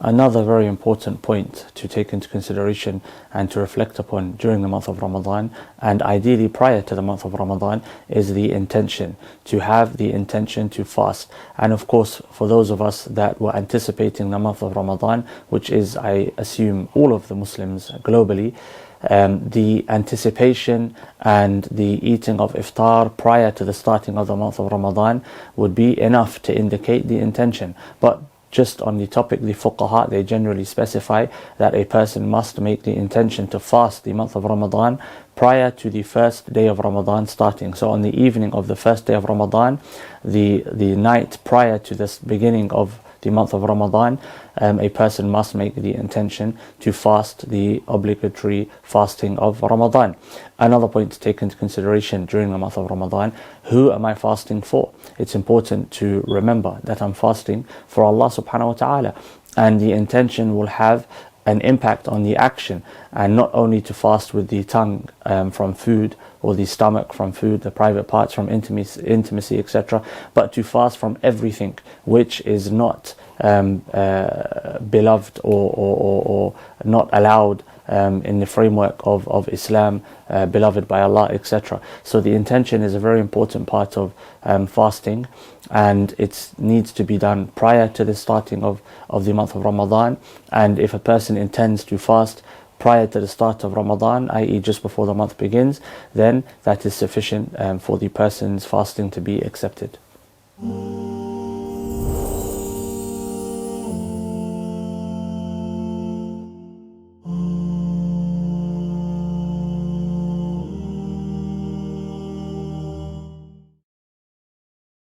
Another very important point to take into consideration and to reflect upon during the month of Ramadan, and ideally prior to the month of Ramadan, is the intention. To have the intention to fast. And of course, for those of us that were anticipating the month of Ramadan, which is, I assume, all of the Muslims globally, the anticipation and the eating of iftar prior to the starting of the month of Ramadan would be enough to indicate the intention. But just on the topic, the fuqaha, they generally specify that a person must make the intention to fast the month of Ramadan prior to the first day of Ramadan starting. So on the evening of the first day of Ramadan, the night prior to this beginning of the month of Ramadan, a person must make the intention to fast the obligatory fasting of Ramadan. Another point to take into consideration during the month of Ramadan: who am I fasting for? It's important to remember that I'm fasting for Allah subhanahu wa ta'ala, and the intention will have an impact on the action, and not only to fast with the tongue from food, or the stomach from food, the private parts from intimacy, etc., but to fast from everything which is not beloved or not allowed in the framework of Islam, beloved by Allah, etc. So the intention is a very important part of fasting, and it needs to be done prior to the starting of the month of Ramadan. And if a person intends to fast prior to the start of Ramadan, i.e. just before the month begins, then that is sufficient for the person's fasting to be accepted.